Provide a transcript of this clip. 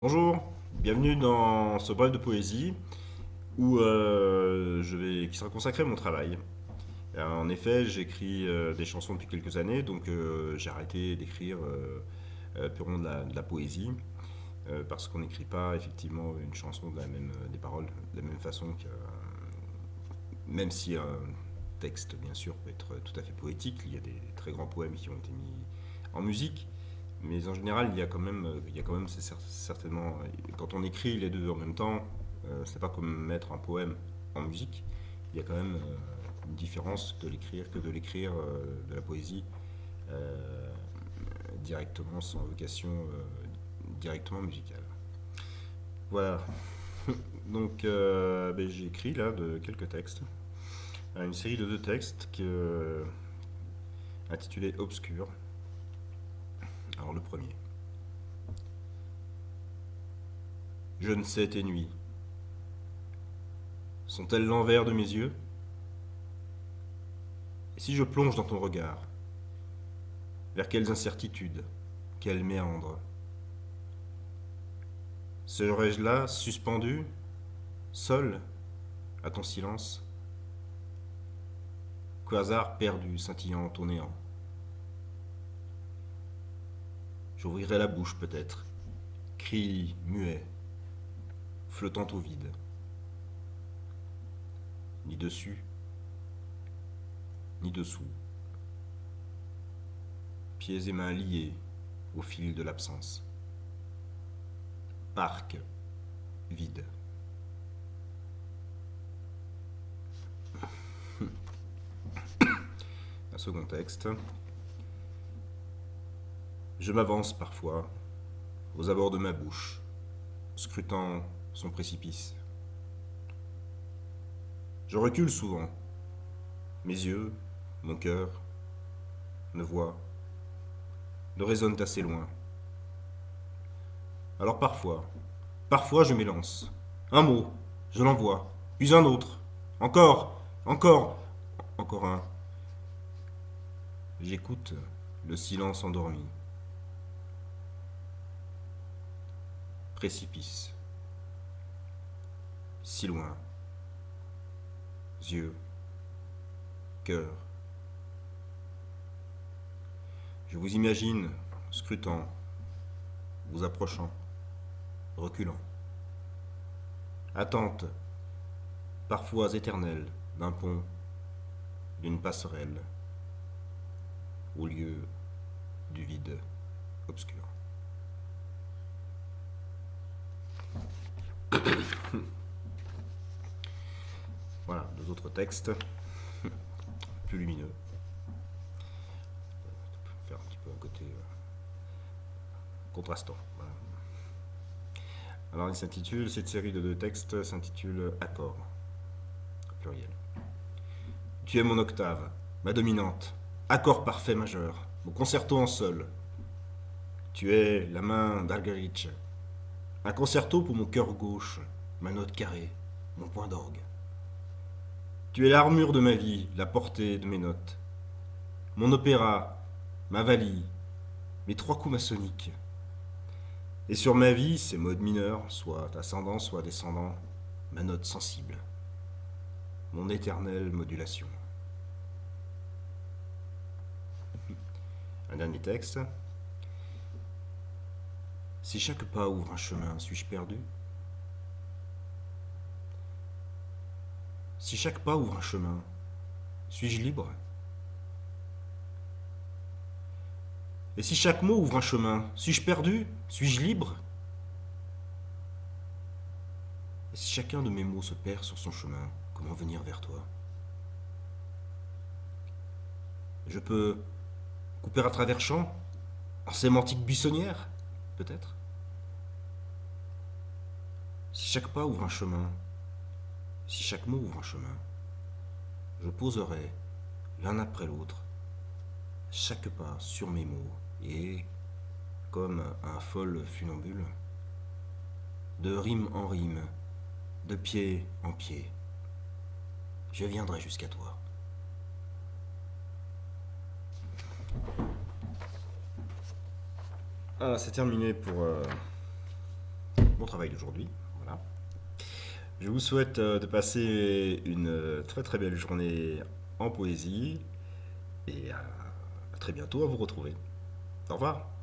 Bonjour, bienvenue dans ce bref de poésie qui sera consacré à mon travail. En effet, j'écris des chansons depuis quelques années, donc j'ai arrêté d'écrire purement de la poésie, parce qu'on n'écrit pas effectivement une chanson des paroles de la même façon même si un texte bien sûr peut être tout à fait poétique, il y a des très grands poèmes qui ont été mis en musique. Mais en général, il y a quand même certainement, quand on écrit les deux en même temps, c'est pas comme mettre un poème en musique. Il y a quand même une différence que de l'écrire de la poésie euh, directement, sans vocation directement musicale. Voilà. Donc, j'ai écrit là quelques textes, une série de deux textes intitulés Obscurs. Alors le premier. Je ne sais tes nuits. Sont-elles l'envers de mes yeux? Et si je plonge dans ton regard, vers quelles incertitudes, quels méandres? Serais-je là, suspendu, seul, à ton silence? Qu'au hasard perdu, scintillant au néant? J'ouvrirai la bouche peut-être, cri muet, flottant au vide. Ni dessus, ni dessous. Pieds et mains liés au fil de l'absence. Parc vide. Un second texte. Je m'avance parfois aux abords de ma bouche, scrutant son précipice. Je recule souvent. Mes yeux, mon cœur, ne voient, ne résonnent assez loin. Alors parfois je m'élance. Un mot, je l'envoie, puis un autre. Encore, encore, encore un. J'écoute le silence endormi. Précipice. Si loin. Yeux, cœur. Je vous imagine scrutant, vous approchant, reculant. Attente, parfois éternelle, d'un pont, d'une passerelle, au lieu du vide obscur. Voilà, deux autres textes, plus lumineux. Faire un petit peu un côté contrastant. Voilà. Alors cette série de deux textes s'intitule Accord, au pluriel. Tu es mon octave, ma dominante, accord parfait majeur, mon concerto en sol. Tu es la main d'Argerich, un concerto pour mon cœur gauche, ma note carrée, mon point d'orgue. Tu es l'armure de ma vie, la portée de mes notes. Mon opéra, ma vallie, mes trois coups maçonniques. Et sur ma vie, ces modes mineurs, soit ascendant, soit descendant, ma note sensible. Mon éternelle modulation. Un dernier texte. Si chaque pas ouvre un chemin, suis-je perdu? Si chaque pas ouvre un chemin, suis-je libre? Et si chaque mot ouvre un chemin, suis-je perdu? Suis-je libre? Et si chacun de mes mots se perd sur son chemin, comment venir vers toi? Je peux couper à travers champs, en sémantique buissonnière, peut-être? Si chaque pas ouvre un chemin, si chaque mot ouvre un chemin, je poserai, l'un après l'autre, chaque pas sur mes mots, et, comme un fol funambule, de rime en rime, de pied en pied, je viendrai jusqu'à toi. Ah, c'est terminé pour mon travail d'aujourd'hui. Voilà. Je vous souhaite de passer une très très belle journée en poésie et à très bientôt à vous retrouver. Au revoir.